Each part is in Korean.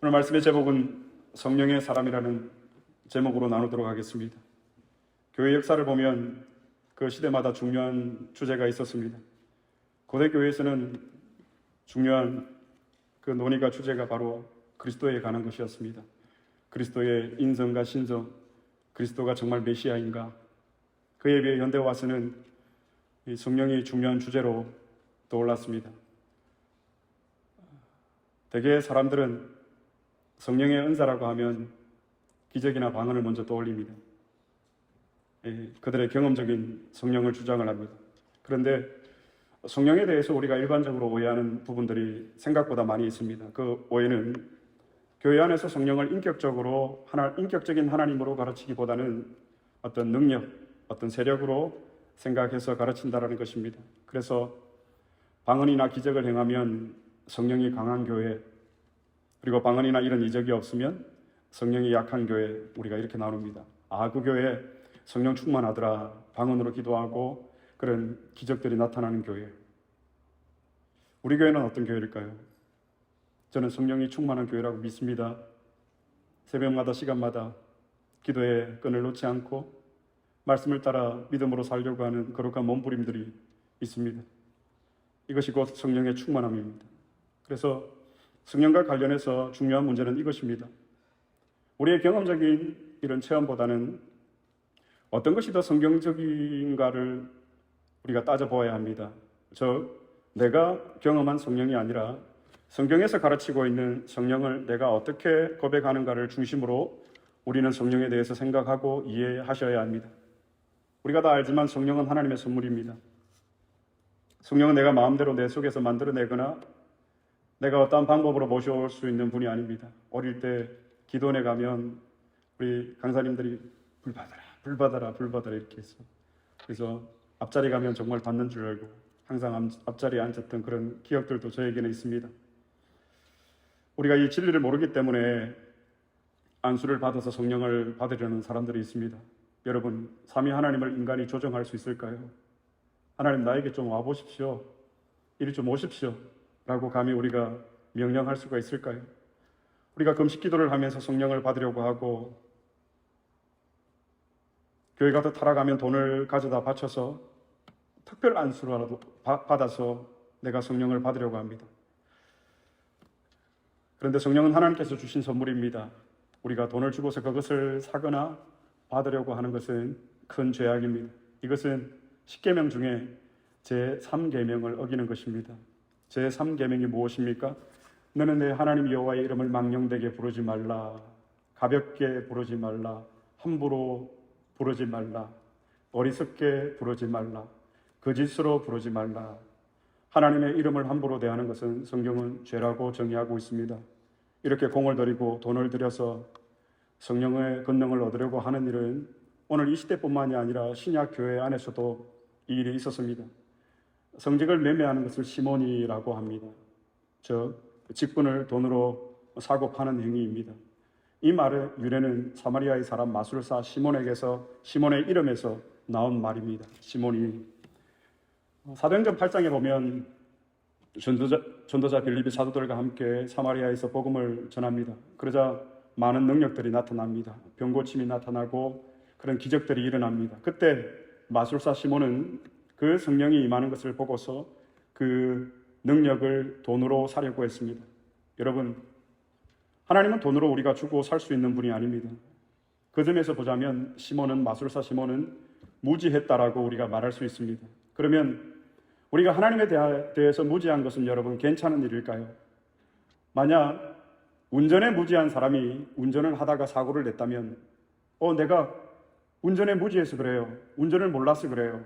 오늘 말씀의 제목은 성령의 사람이라는 제목으로 나누도록 하겠습니다. 교회 역사를 보면 그 시대마다 중요한 주제가 있었습니다. 고대 교회에서는 중요한 그 논의가 주제가 바로 그리스도에 관한 것이었습니다. 그리스도의 인성과 신성, 그리스도가 정말 메시아인가? 그에 비해 현대 와서는 이 성령이 중요한 주제로 떠올랐습니다. 대개 사람들은 성령의 은사라고 하면 기적이나 방언을 먼저 떠올립니다. 그들의 경험적인 성령을 주장을 합니다. 그런데 성령에 대해서 우리가 일반적으로 오해하는 부분들이 생각보다 많이 있습니다. 그 오해는 교회 안에서 성령을 인격적인 하나님으로 가르치기보다는 어떤 능력, 어떤 세력으로 생각해서 가르친다는 것입니다. 그래서 방언이나 기적을 행하면 성령이 강한 교회, 그리고 방언이나 이런 이적이 없으면 성령이 약한 교회, 우리가 이렇게 나눕니다. 그 교회 성령 충만하더라, 방언으로 기도하고 그런 기적들이 나타나는 교회. 우리 교회는 어떤 교회일까요? 저는 성령이 충만한 교회라고 믿습니다. 새벽마다 시간마다 기도의 끈을 놓지 않고 말씀을 따라 믿음으로 살려고 하는 거룩한 몸부림들이 있습니다. 이것이 곧 성령의 충만함입니다. 그래서 성령과 관련해서 중요한 문제는 이것입니다. 우리의 경험적인 이런 체험보다는 어떤 것이 더 성경적인가를 우리가 따져보아야 합니다. 내가 경험한 성령이 아니라 성경에서 가르치고 있는 성령을 내가 어떻게 고백하는가를 중심으로 우리는 성령에 대해서 생각하고 이해하셔야 합니다. 우리가 다 알지만 성령은 하나님의 선물입니다. 성령은 내가 마음대로 내 속에서 만들어내거나 내가 어떠한 방법으로 모셔올 수 있는 분이 아닙니다. 어릴 때 기도원에 가면 우리 강사님들이 불 받아라 이렇게 했어. 그래서 앞자리 가면 정말 받는 줄 알고 항상 앞자리에 앉았던 그런 기억들도 저에게는 있습니다. 우리가 이 진리를 모르기 때문에 안수를 받아서 성령을 받으려는 사람들이 있습니다. 여러분, 삼위 하나님을 인간이 조정할 수 있을까요? 하나님 나에게 좀 와보십시오, 이리 좀 오십시오 라고 감히 우리가 명령할 수가 있을까요? 우리가 금식 기도를 하면서 성령을 받으려고 하고 교회 가서 타락하면 돈을 가져다 바쳐서 특별 안수라도 받아서 내가 성령을 받으려고 합니다. 그런데 성령은 하나님께서 주신 선물입니다. 우리가 돈을 주고서 그것을 사거나 받으려고 하는 것은 큰 죄악입니다. 이것은 10계명 중에 제3계명을 어기는 것입니다. 제3계명이 무엇입니까? 너는 내 하나님 여호와의 이름을 망령되게 부르지 말라, 가볍게 부르지 말라, 함부로 부르지 말라, 어리석게 부르지 말라, 거짓으로 부르지 말라. 하나님의 이름을 함부로 대하는 것은 성경은 죄라고 정의하고 있습니다. 이렇게 공을 들이고 돈을 들여서 성령의 권능을 얻으려고 하는 일은 오늘 이 시대뿐만이 아니라 신약 교회 안에서도 이 일이 있었습니다. 성직을 매매하는 것을 시몬이라고 합니다. 직분을 돈으로 사고 파는 행위입니다. 이 말의 유래는 사마리아의 사람 마술사 시몬의 이름에서 나온 말입니다. 시몬이. 사도행전 8장에 보면 전도자 빌립이 사도들과 함께 사마리아에서 복음을 전합니다. 그러자 많은 능력들이 나타납니다. 병 고침이 나타나고 그런 기적들이 일어납니다. 그때 마술사 시몬은 그 성령이 임하는 것을 보고서 그 능력을 돈으로 사려고 했습니다. 여러분, 하나님은 돈으로 우리가 주고 살 수 있는 분이 아닙니다. 그 점에서 보자면 마술사 시몬은 무지했다라고 우리가 말할 수 있습니다. 그러면 우리가 하나님에 대해서 무지한 것은 여러분 괜찮은 일일까요? 만약 운전에 무지한 사람이 운전을 하다가 사고를 냈다면 내가 운전에 무지해서 그래요, 운전을 몰라서 그래요,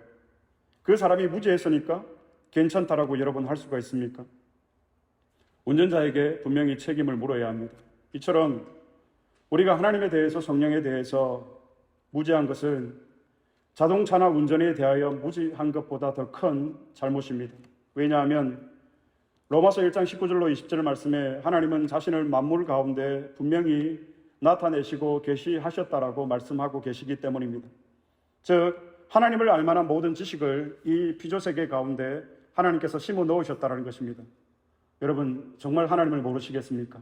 그 사람이 무지했으니까 괜찮다라고 여러분 할 수가 있습니까? 운전자에게 분명히 책임을 물어야 합니다. 이처럼 우리가 하나님에 대해서, 성령에 대해서 무지한 것은 자동차나 운전에 대하여 무지한 것보다 더 큰 잘못입니다. 왜냐하면 로마서 1장 19절로 20절 말씀에 하나님은 자신을 만물 가운데 분명히 나타내시고 계시하셨다라고 말씀하고 계시기 때문입니다. 즉 하나님을 알만한 모든 지식을 이 피조세계 가운데 하나님께서 심어 넣으셨다는 것입니다. 여러분, 정말 하나님을 모르시겠습니까?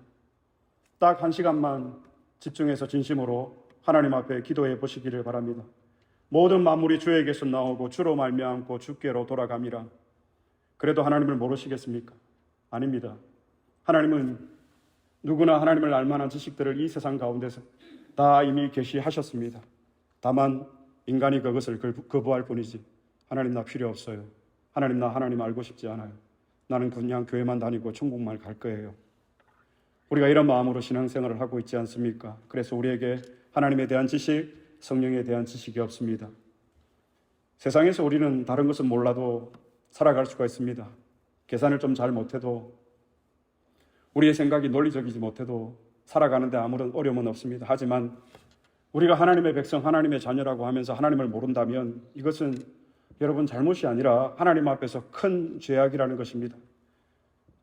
딱 1시간만 집중해서 진심으로 하나님 앞에 기도해 보시기를 바랍니다. 모든 만물이 주에게서 나오고 주로 말미암고 주께로 돌아감이라. 그래도 하나님을 모르시겠습니까? 아닙니다. 하나님은 누구나 하나님을 알만한 지식들을 이 세상 가운데서 다 이미 계시하셨습니다. 다만 인간이 그것을 거부할 뿐이지. 하나님 나 필요 없어요. 하나님 나 하나님 알고 싶지 않아요. 나는 그냥 교회만 다니고 천국만 갈 거예요. 우리가 이런 마음으로 신앙생활을 하고 있지 않습니까? 그래서 우리에게 하나님에 대한 지식, 성령에 대한 지식이 없습니다. 세상에서 우리는 다른 것은 몰라도 살아갈 수가 있습니다. 계산을 좀 잘 못해도, 우리의 생각이 논리적이지 못해도 살아가는데 아무런 어려움은 없습니다. 하지만 우리가 하나님의 백성, 하나님의 자녀라고 하면서 하나님을 모른다면 이것은 여러분 잘못이 아니라 하나님 앞에서 큰 죄악이라는 것입니다.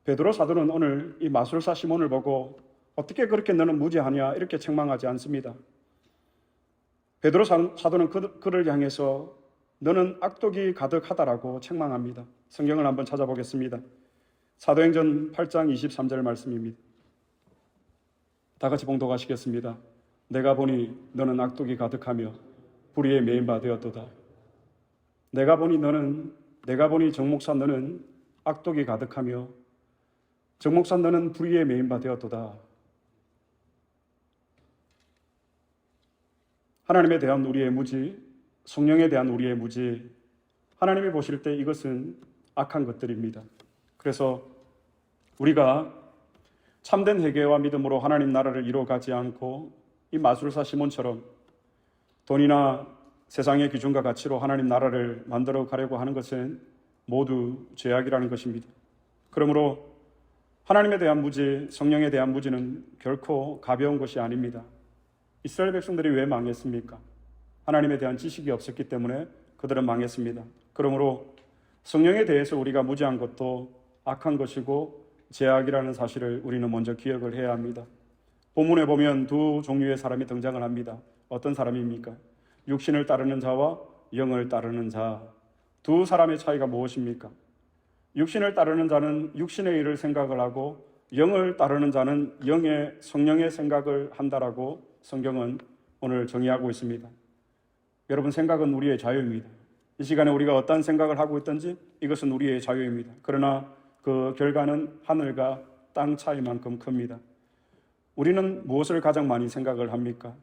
베드로 사도는 오늘 이 마술사 시몬을 보고 어떻게 그렇게 너는 무지하냐 이렇게 책망하지 않습니다. 베드로 사도는 그를 향해서 너는 악독이 가득하다라고 책망합니다. 성경을 한번 찾아보겠습니다. 사도행전 8장 23절 말씀입니다. 다 같이 봉독하시겠습니다. 내가 보니 너는 악독이 가득하며 불의에 매인 바 되었도다. 내가 보니 정목사 너는 악독이 가득하며 정목사 너는 불의에 매인 바 되었도다. 하나님에 대한 우리의 무지, 성령에 대한 우리의 무지, 하나님이 보실 때 이것은 악한 것들입니다. 그래서 우리가 참된 회개와 믿음으로 하나님 나라를 이루어가지 않고 이 마술사 시몬처럼 돈이나 세상의 기준과 가치로 하나님 나라를 만들어 가려고 하는 것은 모두 죄악이라는 것입니다. 그러므로 하나님에 대한 무지, 성령에 대한 무지는 결코 가벼운 것이 아닙니다. 이스라엘 백성들이 왜 망했습니까? 하나님에 대한 지식이 없었기 때문에 그들은 망했습니다. 그러므로 성령에 대해서 우리가 무지한 것도 악한 것이고 죄악이라는 사실을 우리는 먼저 기억을 해야 합니다. 본문에 보면 두 종류의 사람이 등장을 합니다. 어떤 사람입니까? 육신을 따르는 자와 영을 따르는 자. 두 사람의 차이가 무엇입니까? 육신을 따르는 자는 육신의 일을 생각을 하고 영을 따르는 자는 성령의 생각을 한다라고 성경은 오늘 정의하고 있습니다. 여러분, 생각은 우리의 자유입니다. 이 시간에 우리가 어떤 생각을 하고 있든지 이것은 우리의 자유입니다. 그러나 그 결과는 하늘과 땅 차이만큼 큽니다. 우리는 무엇을 가장 많이 생각을 합니까?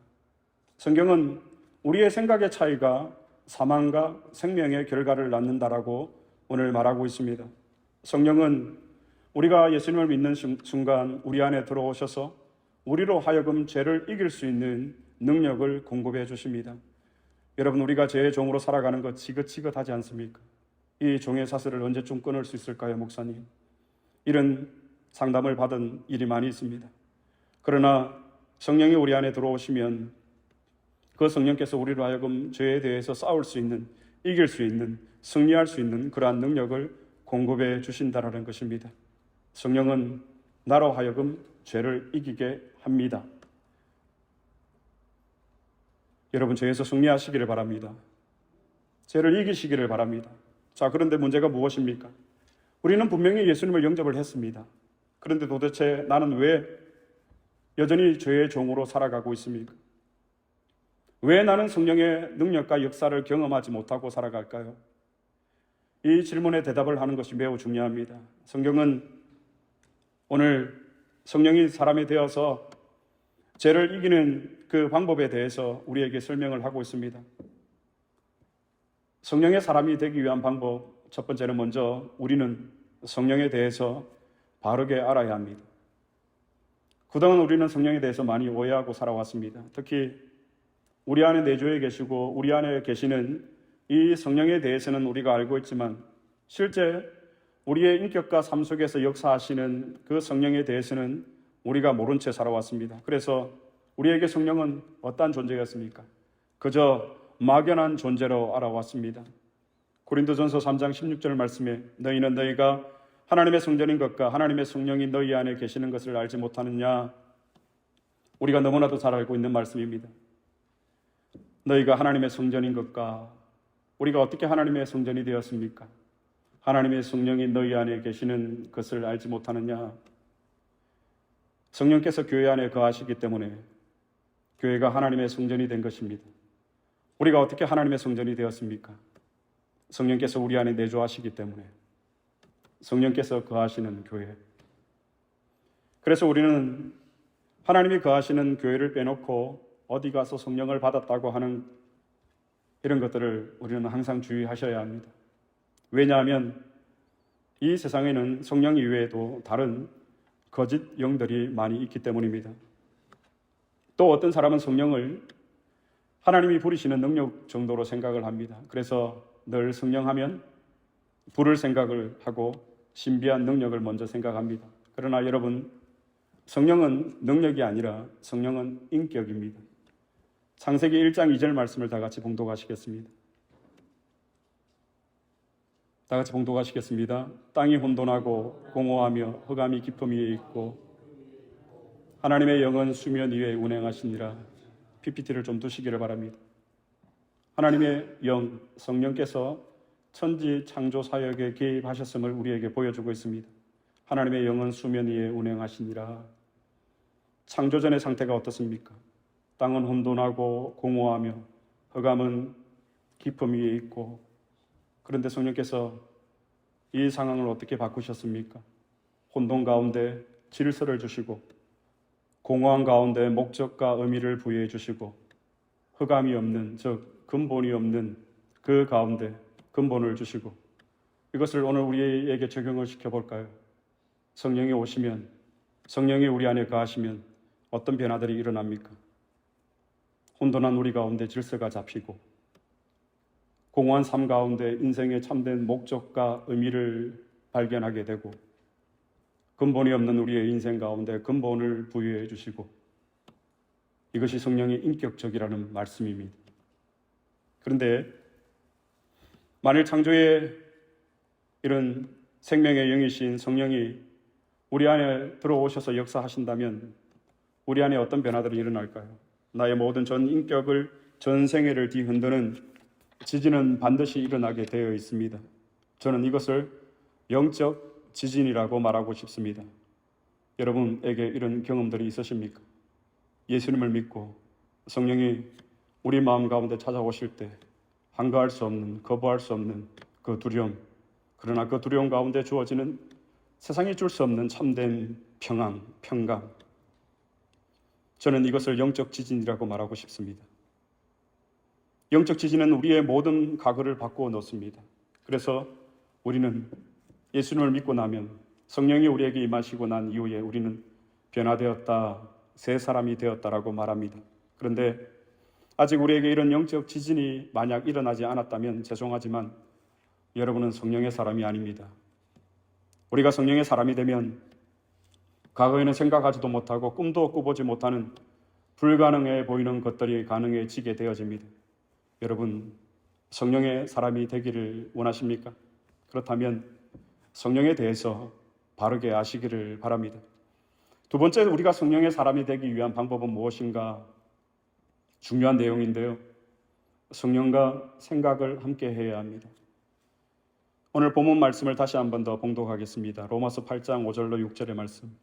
성경은 우리의 생각의 차이가 사망과 생명의 결과를 낳는다라고 오늘 말하고 있습니다. 성령은 우리가 예수님을 믿는 순간 우리 안에 들어오셔서 우리로 하여금 죄를 이길 수 있는 능력을 공급해 주십니다. 여러분, 우리가 죄의 종으로 살아가는 것 지긋지긋하지 않습니까? 이 종의 사슬을 언제쯤 끊을 수 있을까요, 목사님? 이런 상담을 받은 일이 많이 있습니다. 그러나 성령이 우리 안에 들어오시면 그 성령께서 우리로 하여금 죄에 대해서 싸울 수 있는, 이길 수 있는, 승리할 수 있는 그러한 능력을 공급해 주신다는 것입니다. 성령은 나로 하여금 죄를 이기게 합니다. 여러분, 죄에서 승리하시기를 바랍니다. 죄를 이기시기를 바랍니다. 자, 그런데 문제가 무엇입니까? 우리는 분명히 예수님을 영접을 했습니다. 그런데 도대체 나는 왜 여전히 죄의 종으로 살아가고 있습니까? 왜 나는 성령의 능력과 역사를 경험하지 못하고 살아갈까요? 이 질문에 대답을 하는 것이 매우 중요합니다. 성경은 오늘 성령이 사람이 되어서 죄를 이기는 그 방법에 대해서 우리에게 설명을 하고 있습니다. 성령의 사람이 되기 위한 방법, 첫 번째는 먼저 우리는 성령에 대해서 바르게 알아야 합니다. 그동안 우리는 성령에 대해서 많이 오해하고 살아왔습니다. 특히 우리 안에 내주에 계시고 우리 안에 계시는 이 성령에 대해서는 우리가 알고 있지만 실제 우리의 인격과 삶 속에서 역사하시는 그 성령에 대해서는 우리가 모른 채 살아왔습니다. 그래서 우리에게 성령은 어떠한 존재였습니까? 그저 막연한 존재로 알아왔습니다. 고린도전서 3장 16절 말씀에 너희는 너희가 하나님의 성전인 것과 하나님의 성령이 너희 안에 계시는 것을 알지 못하느냐? 우리가 너무나도 잘 알고 있는 말씀입니다. 너희가 하나님의 성전인 것과, 우리가 어떻게 하나님의 성전이 되었습니까? 하나님의 성령이 너희 안에 계시는 것을 알지 못하느냐? 성령께서 교회 안에 거하시기 때문에 교회가 하나님의 성전이 된 것입니다. 우리가 어떻게 하나님의 성전이 되었습니까? 성령께서 우리 안에 내주하시기 때문에, 성령께서 거하시는 교회. 그래서 우리는 하나님이 거하시는 교회를 빼놓고 어디 가서 성령을 받았다고 하는 이런 것들을 우리는 항상 주의하셔야 합니다. 왜냐하면 이 세상에는 성령 이외에도 다른 거짓 영들이 많이 있기 때문입니다. 또 어떤 사람은 성령을 하나님이 부리시는 능력 정도로 생각을 합니다. 그래서 늘 성령하면 부를 생각을 하고 신비한 능력을 먼저 생각합니다. 그러나 여러분, 성령은 능력이 아니라 성령은 인격입니다. 창세기 1장 2절 말씀을 다 같이 봉독하시겠습니다. 다 같이 봉독하시겠습니다. 땅이 혼돈하고 공허하며 흑암이 깊음 위에 있고 하나님의 영은 수면 위에 운행하시니라. PPT를 좀 두시기를 바랍니다. 하나님의 영, 성령께서 천지 창조 사역에 개입하셨음을 우리에게 보여주고 있습니다. 하나님의 영은 수면 위에 운행하시니라. 창조전의 상태가 어떻습니까? 땅은 혼돈하고 공허하며 흑암은 깊음 위에 있고, 그런데 성령께서 이 상황을 어떻게 바꾸셨습니까? 혼돈 가운데 질서를 주시고, 공허한 가운데 목적과 의미를 부여해 주시고, 흑암이 없는, 즉 근본이 없는 그 가운데 근본을 주시고, 이것을 오늘 우리에게 적용을 시켜볼까요? 성령이 오시면, 성령이 우리 안에 거하시면 어떤 변화들이 일어납니까? 혼돈한 우리 가운데 질서가 잡히고, 공허한 삶 가운데 인생의 참된 목적과 의미를 발견하게 되고, 근본이 없는 우리의 인생 가운데 근본을 부여해 주시고, 이것이 성령의 인격적이라는 말씀입니다. 그런데 만일 창조의 이런 생명의 영이신 성령이 우리 안에 들어오셔서 역사하신다면 우리 안에 어떤 변화들이 일어날까요? 나의 모든 전 인격을, 전 생애를 뒤흔드는 지진은 반드시 일어나게 되어 있습니다. 저는 이것을 영적 지진이라고 말하고 싶습니다. 여러분에게 이런 경험들이 있으십니까? 예수님을 믿고 성령이 우리 마음 가운데 찾아오실 때 한가할 수 없는, 거부할 수 없는 그 두려움, 그러나 그 두려움 가운데 주어지는 세상이 줄 수 없는 참된 평안, 평강, 저는 이것을 영적 지진이라고 말하고 싶습니다. 영적 지진은 우리의 모든 각오를 바꾸어 놓습니다. 그래서 우리는 예수님을 믿고 나면, 성령이 우리에게 임하시고 난 이후에 우리는 변화되었다, 새 사람이 되었다라고 말합니다. 그런데 아직 우리에게 이런 영적 지진이 만약 일어나지 않았다면 죄송하지만 여러분은 성령의 사람이 아닙니다. 우리가 성령의 사람이 되면 과거에는 생각하지도 못하고 꿈도 꾸보지 못하는 불가능해 보이는 것들이 가능해지게 되어집니다. 여러분, 성령의 사람이 되기를 원하십니까? 그렇다면 성령에 대해서 바르게 아시기를 바랍니다. 두 번째, 우리가 성령의 사람이 되기 위한 방법은 무엇인가? 중요한 내용인데요. 성령과 생각을 함께 해야 합니다. 오늘 본문 말씀을 다시 한 번 더 봉독하겠습니다. 로마서 8장 5절로 6절의 말씀.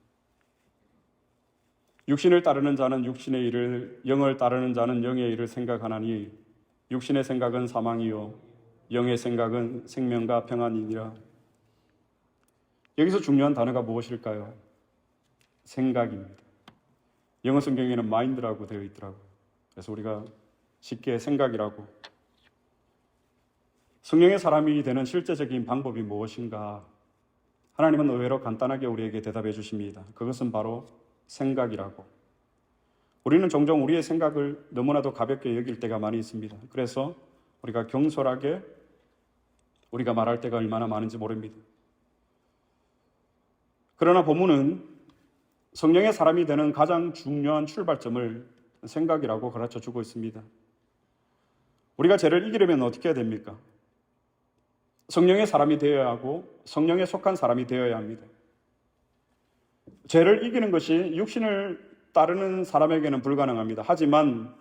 육신을 따르는 자는 육신의 일을, 영을 따르는 자는 영의 일을 생각하나니 육신의 생각은 사망이요 영의 생각은 생명과 평안이니라. 여기서 중요한 단어가 무엇일까요? 생각입니다. 영어 성경에는 마인드라고 되어 있더라고요. 그래서 우리가 쉽게 생각이라고. 성령의 사람이 되는 실제적인 방법이 무엇인가? 하나님은 의외로 간단하게 우리에게 대답해 주십니다. 그것은 바로 생각이라고. 우리는 종종 우리의 생각을 너무나도 가볍게 여길 때가 많이 있습니다. 그래서 우리가 경솔하게 우리가 말할 때가 얼마나 많은지 모릅니다. 그러나 본문은 성령의 사람이 되는 가장 중요한 출발점을 생각이라고 가르쳐 주고 있습니다. 우리가 죄를 이기려면 어떻게 해야 됩니까? 성령의 사람이 되어야 하고 성령에 속한 사람이 되어야 합니다. 죄를 이기는 것이 육신을 따르는 사람에게는 불가능합니다. 하지만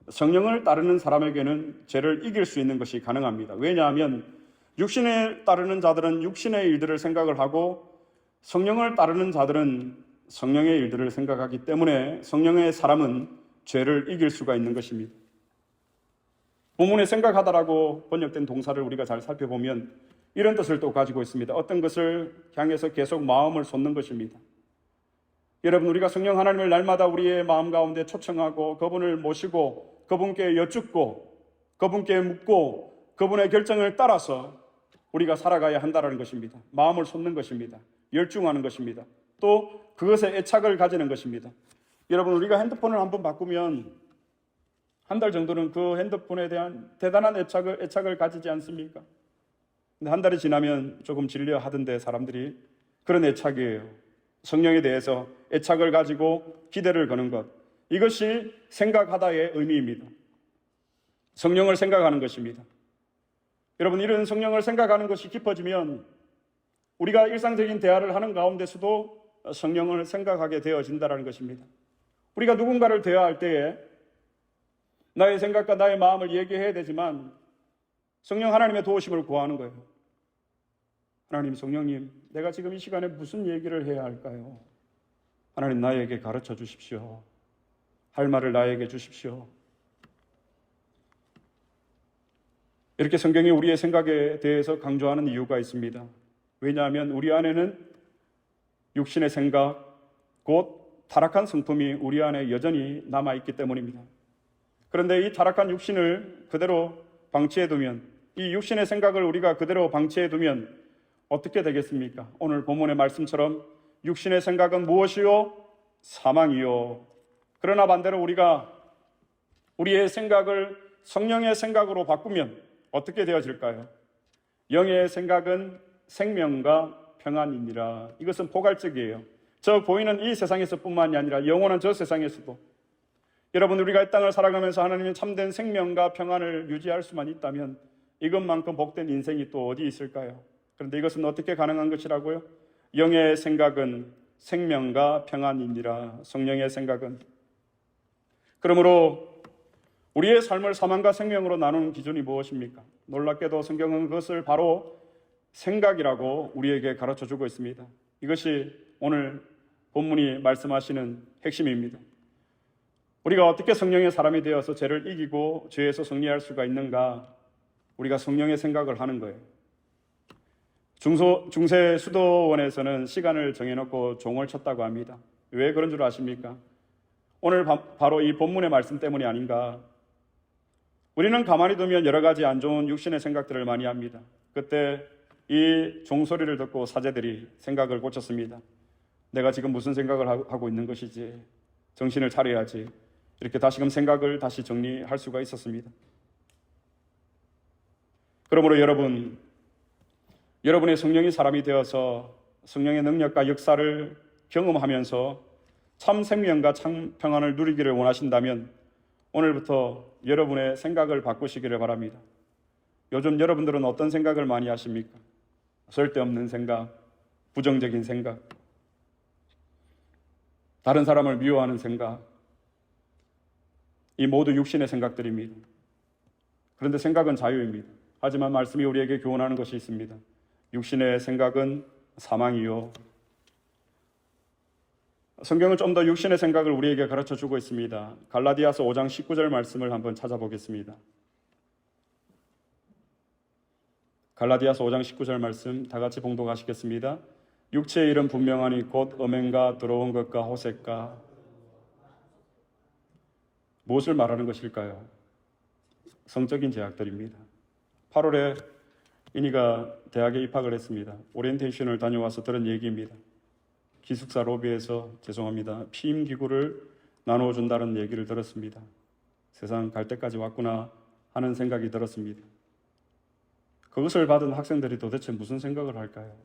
성령을 따르는 사람에게는 죄를 이길 수 있는 것이 가능합니다. 왜냐하면 육신을 따르는 자들은 육신의 일들을 생각을 하고 성령을 따르는 자들은 성령의 일들을 생각하기 때문에 성령의 사람은 죄를 이길 수가 있는 것입니다. 본문에 생각하다라고 번역된 동사를 우리가 잘 살펴보면 이런 뜻을 또 가지고 있습니다. 어떤 것을 향해서 계속 마음을 쏟는 것입니다. 여러분, 우리가 성령 하나님을 날마다 우리의 마음 가운데 초청하고 그분을 모시고 그분께 여쭙고 그분께 묻고 그분의 결정을 따라서 우리가 살아가야 한다는 것입니다. 마음을 쏟는 것입니다. 열중하는 것입니다. 또 그것에 애착을 가지는 것입니다. 여러분, 우리가 핸드폰을 한번 바꾸면 한 달 정도는 그 핸드폰에 대한 대단한 애착을 가지지 않습니까? 근데 한 달이 지나면 조금 질려 하던데 사람들이 그런 애착이에요. 성령에 대해서 애착을 가지고 기대를 거는 것. 이것이 생각하다의 의미입니다. 성령을 생각하는 것입니다. 여러분, 이런 성령을 생각하는 것이 깊어지면 우리가 일상적인 대화를 하는 가운데서도 성령을 생각하게 되어진다는 것입니다. 우리가 누군가를 대화할 때에 나의 생각과 나의 마음을 얘기해야 되지만 성령 하나님의 도우심을 구하는 거예요. 하나님, 성령님, 내가 지금 이 시간에 무슨 얘기를 해야 할까요? 하나님, 나에게 가르쳐 주십시오. 할 말을 나에게 주십시오. 이렇게 성경이 우리의 생각에 대해서 강조하는 이유가 있습니다. 왜냐하면 우리 안에는 육신의 생각, 곧 타락한 성품이 우리 안에 여전히 남아있기 때문입니다. 그런데 이 타락한 육신을 그대로 방치해두면, 이 육신의 생각을 우리가 그대로 방치해두면 어떻게 되겠습니까? 오늘 본문의 말씀처럼 육신의 생각은 무엇이요? 사망이요. 그러나 반대로 우리가 우리의 생각을 성령의 생각으로 바꾸면 어떻게 되어질까요? 영의 생각은 생명과 평안이니라. 이것은 포괄적이에요. 저 보이는 이 세상에서 뿐만이 아니라 영원한 저 세상에서도. 여러분, 우리가 이 땅을 살아가면서 하나님의 참된 생명과 평안을 유지할 수만 있다면 이것만큼 복된 인생이 또 어디 있을까요? 그런데 이것은 어떻게 가능한 것이라고요? 영의 생각은 생명과 평안이니라. 성령의 생각은. 그러므로 우리의 삶을 사망과 생명으로 나누는 기준이 무엇입니까? 놀랍게도 성경은 그것을 바로 생각이라고 우리에게 가르쳐주고 있습니다. 이것이 오늘 본문이 말씀하시는 핵심입니다. 우리가 어떻게 성령의 사람이 되어서 죄를 이기고 죄에서 승리할 수가 있는가? 우리가 성령의 생각을 하는 거예요. 중세 수도원에서는 시간을 정해놓고 종을 쳤다고 합니다. 왜 그런 줄 아십니까? 오늘 바로 이 본문의 말씀 때문이 아닌가? 우리는 가만히 두면 여러 가지 안 좋은 육신의 생각들을 많이 합니다. 그때 이 종소리를 듣고 사제들이 생각을 고쳤습니다. 내가 지금 무슨 생각을 하고 있는 것이지? 정신을 차려야지. 이렇게 다시금 생각을 다시 정리할 수가 있었습니다. 그러므로 여러분의 성령이 사람이 되어서 성령의 능력과 역사를 경험하면서 참 생명과 참 평안을 누리기를 원하신다면 오늘부터 여러분의 생각을 바꾸시기를 바랍니다. 요즘 여러분들은 어떤 생각을 많이 하십니까? 쓸데없는 생각, 부정적인 생각, 다른 사람을 미워하는 생각, 이 모두 육신의 생각들입니다. 그런데 생각은 자유입니다. 하지만 말씀이 우리에게 교훈하는 것이 있습니다. 육신의 생각은 사망이요. 성경은 좀 더 육신의 생각을 우리에게 가르쳐주고 있습니다. 갈라디아서 5장 19절 말씀을 한번 찾아보겠습니다. 갈라디아서 5장 19절 말씀 다 같이 봉독하시겠습니다. 육체의 일은 분명하니 곧 음행과 더러운 것과 호색과. 무엇을 말하는 것일까요? 성적인 죄악들입니다. 8월에 이니가 대학에 입학을 했습니다. 오리엔테이션을 다녀와서 들은 얘기입니다. 기숙사 로비에서 죄송합니다. 피임기구를 나눠준다는 얘기를 들었습니다. 세상 갈 때까지 왔구나 하는 생각이 들었습니다. 그것을 받은 학생들이 도대체 무슨 생각을 할까요?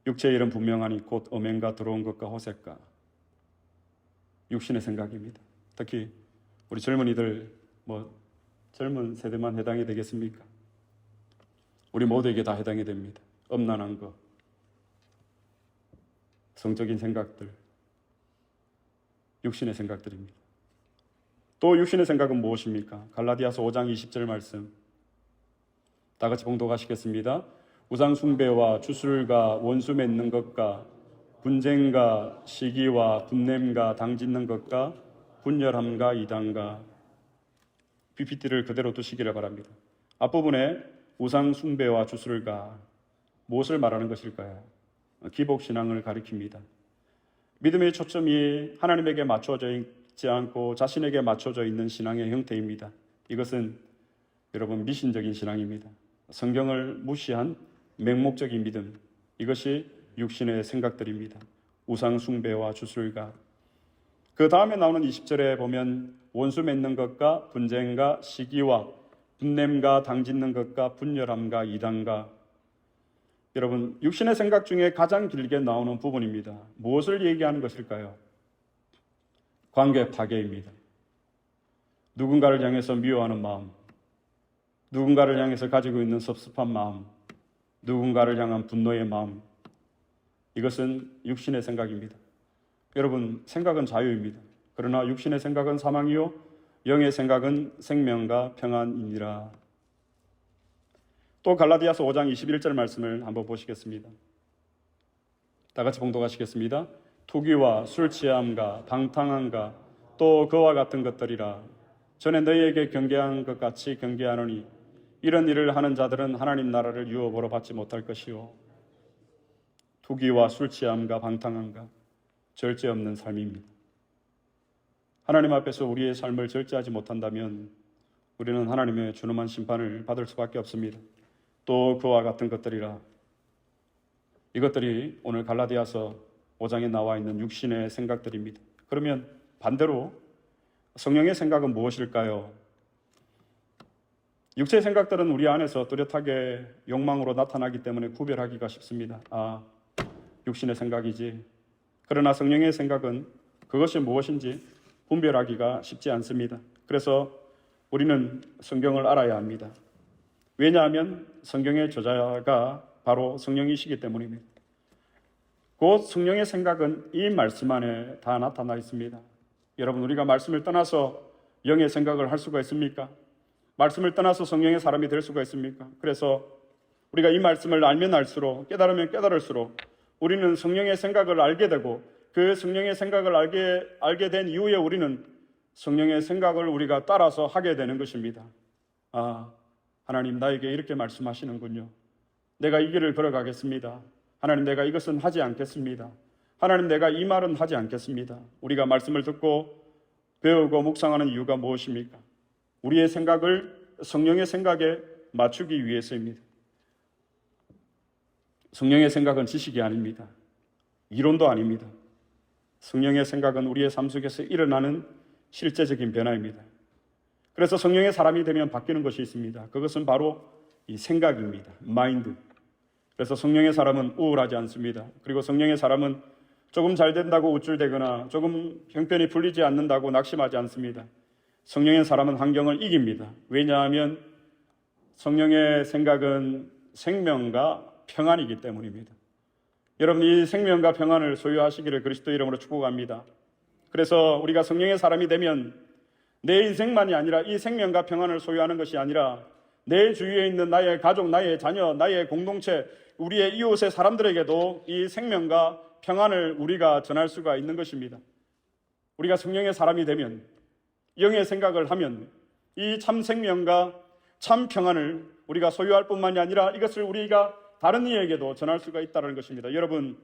육체의 일은 분명하니 곧 음행과 더러운 것과 호색과. 육신의 생각입니다. 특히 우리 젊은이들, 젊은 세대만 해당이 되겠습니까? 우리 모두에게 다 해당이 됩니다. 음란한 것, 성적인 생각들, 육신의 생각들입니다. 또 육신의 생각은 무엇입니까? 갈라디아서 5장 20절 말씀 다 같이 봉독하시겠습니다. 우상 숭배와 주술과 원수 맺는 것과 분쟁과 시기와 분냄과 당짓는 것과 분열함과 이단과 PPT를 그대로 두시기를 바랍니다. 앞부분에 우상 숭배와 주술가 무엇을 말하는 것일까요? 기복신앙을 가리킵니다. 믿음의 초점이 하나님에게 맞춰져 있지 않고 자신에게 맞춰져 있는 신앙의 형태입니다. 이것은 여러분 미신적인 신앙입니다. 성경을 무시한 맹목적인 믿음, 이것이 육신의 생각들입니다. 우상 숭배와 주술가. 그 다음에 나오는 20절에 보면 원수 맺는 것과 분쟁과 시기와 분냄과 당짓는 것과 분열함과 이단과. 여러분, 육신의 생각 중에 가장 길게 나오는 부분입니다. 무엇을 얘기하는 것일까요? 관계 파괴입니다. 누군가를 향해서 미워하는 마음, 누군가를 향해서 가지고 있는 섭섭한 마음, 누군가를 향한 분노의 마음, 이것은 육신의 생각입니다. 여러분, 생각은 자유입니다. 그러나 육신의 생각은 사망이요 영의 생각은 생명과 평안이니라. 또 갈라디아서 5장 21절 말씀을 한번 보시겠습니다. 다 같이 봉독하시겠습니다. 투기와 술 취함과 방탕함과 또 그와 같은 것들이라. 전에 너희에게 경계한 것 같이 경계하노니 이런 일을 하는 자들은 하나님 나라를 유업으로 받지 못할 것이요. 투기와 술 취함과 방탕함과 절제 없는 삶입니다. 하나님 앞에서 우리의 삶을 절제하지 못한다면 우리는 하나님의 준엄한 심판을 받을 수밖에 없습니다. 또 그와 같은 것들이라. 이것들이 오늘 갈라디아서 5장에 나와 있는 육신의 생각들입니다. 그러면 반대로 성령의 생각은 무엇일까요? 육체의 생각들은 우리 안에서 뚜렷하게 욕망으로 나타나기 때문에 구별하기가 쉽습니다. 육신의 생각이지. 그러나 성령의 생각은 그것이 무엇인지 분별하기가 쉽지 않습니다. 그래서 우리는 성경을 알아야 합니다. 왜냐하면 성경의 저자가 바로 성령이시기 때문입니다. 곧 성령의 생각은 이 말씀 안에 다 나타나 있습니다. 여러분, 우리가 말씀을 떠나서 영의 생각을 할 수가 있습니까? 말씀을 떠나서 성령의 사람이 될 수가 있습니까? 그래서 우리가 이 말씀을 알면 알수록, 깨달으면 깨달을수록 우리는 성령의 생각을 알게 되고, 그 성령의 생각을 알게 된 이후에 우리는 성령의 생각을 우리가 따라서 하게 되는 것입니다. 하나님 나에게 이렇게 말씀하시는군요. 내가 이 길을 걸어가겠습니다. 하나님, 내가 이것은 하지 않겠습니다. 하나님, 내가 이 말은 하지 않겠습니다. 우리가 말씀을 듣고 배우고 묵상하는 이유가 무엇입니까? 우리의 생각을 성령의 생각에 맞추기 위해서입니다. 성령의 생각은 지식이 아닙니다. 이론도 아닙니다. 성령의 생각은 우리의 삶 속에서 일어나는 실제적인 변화입니다. 그래서 성령의 사람이 되면 바뀌는 것이 있습니다. 그것은 바로 이 생각입니다. 마인드. 그래서 성령의 사람은 우울하지 않습니다. 그리고 성령의 사람은 조금 잘 된다고 우쭐대거나 조금 형편이 풀리지 않는다고 낙심하지 않습니다. 성령의 사람은 환경을 이깁니다. 왜냐하면 성령의 생각은 생명과 평안이기 때문입니다. 여러분, 이 생명과 평안을 소유하시기를 그리스도 이름으로 축복합니다. 그래서 우리가 성령의 사람이 되면 내 인생만이 아니라 이 생명과 평안을 소유하는 것이 아니라 내 주위에 있는 나의 가족, 나의 자녀, 나의 공동체, 우리의 이웃의 사람들에게도 이 생명과 평안을 우리가 전할 수가 있는 것입니다. 우리가 성령의 사람이 되면, 영의 생각을 하면 이 참 생명과 참 평안을 우리가 소유할 뿐만이 아니라 이것을 우리가 다른 이에게도 전할 수가 있다는 것입니다. 여러분,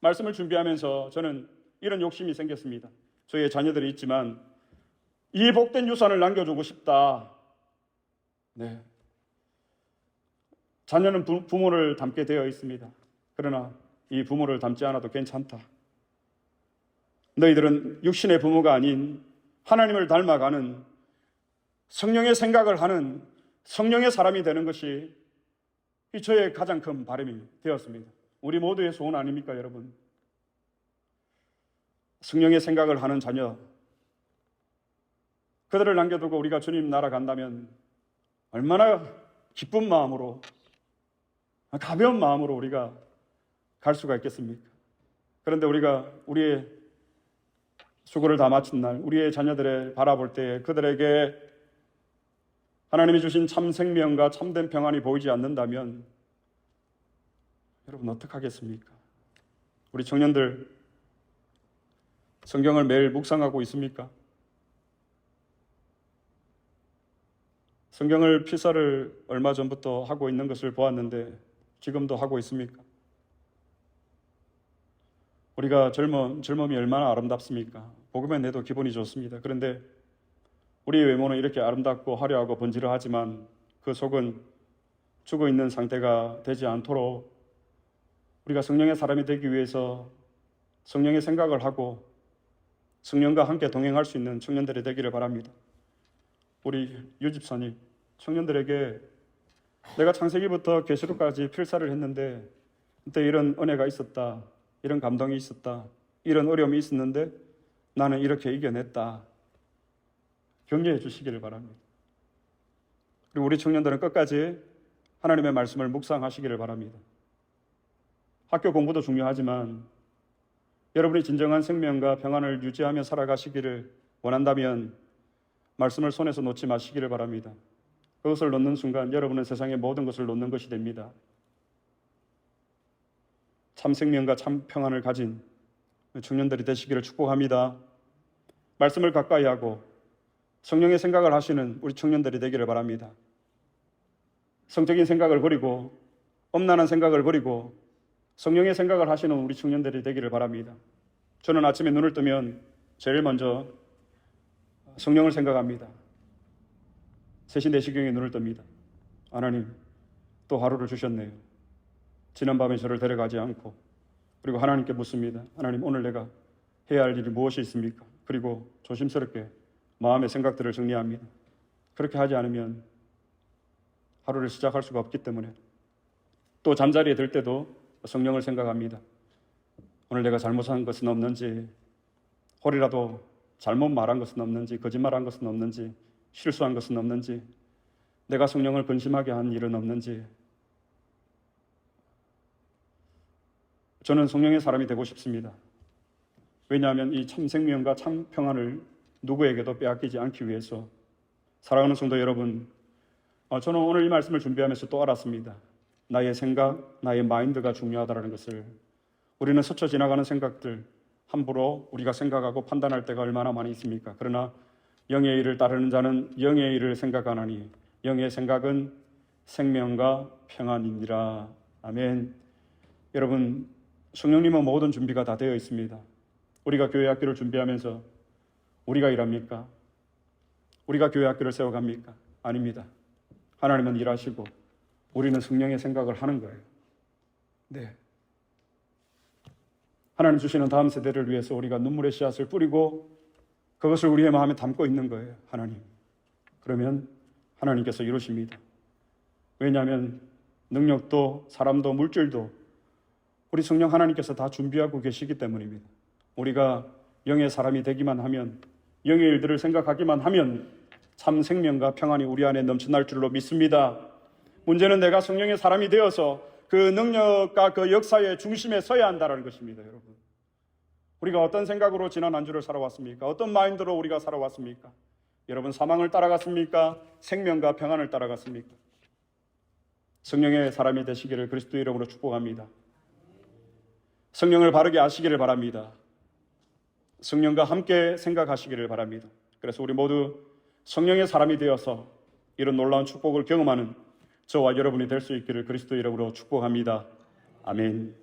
말씀을 준비하면서 저는 이런 욕심이 생겼습니다. 저희의 자녀들이 있지만 이 복된 유산을 남겨주고 싶다. 네. 자녀는 부모를 닮게 되어 있습니다. 그러나 이 부모를 닮지 않아도 괜찮다. 너희들은 육신의 부모가 아닌 하나님을 닮아가는 성령의 생각을 하는 성령의 사람이 되는 것이 이 저의 가장 큰 바람이 되었습니다. 우리 모두의 소원 아닙니까, 여러분? 성령의 생각을 하는 자녀, 그들을 남겨두고 우리가 주님 나라 간다면 얼마나 기쁜 마음으로, 가벼운 마음으로 우리가 갈 수가 있겠습니까? 그런데 우리가 우리의 수고를 다 마친 날, 우리의 자녀들을 바라볼 때 그들에게 하나님이 주신 참 생명과 참된 평안이 보이지 않는다면 여러분 어떡하겠습니까? 우리 청년들 성경을 매일 묵상하고 있습니까? 성경을 필사를 얼마 전부터 하고 있는 것을 보았는데 지금도 하고 있습니까? 우리가 젊음이 얼마나 아름답습니까? 보기만 해도 기분이 좋습니다. 그런데 우리의 외모는 이렇게 아름답고 화려하고 번지르하지만 그 속은 죽어있는 상태가 되지 않도록 우리가 성령의 사람이 되기 위해서 성령의 생각을 하고 성령과 함께 동행할 수 있는 청년들이 되기를 바랍니다. 우리 유집사님, 청년들에게 내가 창세기부터 계시록까지 필사를 했는데 그때 이런 은혜가 있었다, 이런 감동이 있었다, 이런 어려움이 있었는데 나는 이렇게 이겨냈다, 격려해 주시기를 바랍니다. 그리고 우리 청년들은 끝까지 하나님의 말씀을 묵상하시기를 바랍니다. 학교 공부도 중요하지만 여러분이 진정한 생명과 평안을 유지하며 살아가시기를 원한다면 말씀을 손에서 놓지 마시기를 바랍니다. 그것을 놓는 순간 여러분은 세상의 모든 것을 놓는 것이 됩니다. 참 생명과 참 평안을 가진 청년들이 되시기를 축복합니다. 말씀을 가까이 하고 성령의 생각을 하시는 우리 청년들이 되기를 바랍니다. 성적인 생각을 버리고 엄난한 생각을 버리고 성령의 생각을 하시는 우리 청년들이 되기를 바랍니다. 저는 아침에 눈을 뜨면 제일 먼저 성령을 생각합니다. 3시, 4시경에 눈을 뜹니다. 하나님, 또 하루를 주셨네요. 지난밤에 저를 데려가지 않고, 그리고 하나님께 묻습니다. 하나님, 오늘 내가 해야 할 일이 무엇이 있습니까? 그리고 조심스럽게 마음의 생각들을 정리합니다. 그렇게 하지 않으면 하루를 시작할 수가 없기 때문에 또 잠자리에 들 때도 성령을 생각합니다. 오늘 내가 잘못한 것은 없는지, 혹이라도 잘못 말한 것은 없는지, 거짓말한 것은 없는지, 실수한 것은 없는지, 내가 성령을 근심하게 한 일은 없는지. 저는 성령의 사람이 되고 싶습니다. 왜냐하면 이 참 생명과 참 평안을 누구에게도 빼앗기지 않기 위해서. 사랑하는 성도 여러분, 저는 오늘 이 말씀을 준비하면서 또 알았습니다. 나의 생각, 나의 마인드가 중요하다는 것을. 우리는 스쳐 지나가는 생각들 함부로 우리가 생각하고 판단할 때가 얼마나 많이 있습니까? 그러나 영의 일을 따르는 자는 영의 일을 생각하나니 영의 생각은 생명과 평안이니라. 아멘. 여러분, 성령님은 모든 준비가 다 되어 있습니다. 우리가 교회 학교를 준비하면서 우리가 일합니까? 우리가 교회 학교를 세워갑니까? 아닙니다. 하나님은 일하시고 우리는 성령의 생각을 하는 거예요. 네. 하나님 주시는 다음 세대를 위해서 우리가 눈물의 씨앗을 뿌리고 그것을 우리의 마음에 담고 있는 거예요. 하나님. 그러면 하나님께서 이루십니다. 왜냐하면 능력도 사람도 물질도 우리 성령 하나님께서 다 준비하고 계시기 때문입니다. 우리가 영의 사람이 되기만 하면, 영의 일들을 생각하기만 하면 참 생명과 평안이 우리 안에 넘쳐날 줄로 믿습니다. 문제는 내가 성령의 사람이 되어서 그 능력과 그 역사의 중심에 서야 한다는 것입니다. 여러분, 우리가 어떤 생각으로 지난 한 주를 살아왔습니까? 어떤 마인드로 우리가 살아왔습니까? 여러분, 사망을 따라갔습니까? 생명과 평안을 따라갔습니까? 성령의 사람이 되시기를 그리스도 이름으로 축복합니다. 성령을 바르게 아시기를 바랍니다. 성령과 함께 생각하시기를 바랍니다. 그래서 우리 모두 성령의 사람이 되어서 이런 놀라운 축복을 경험하는 저와 여러분이 될 수 있기를 그리스도 이름으로 축복합니다. 아멘.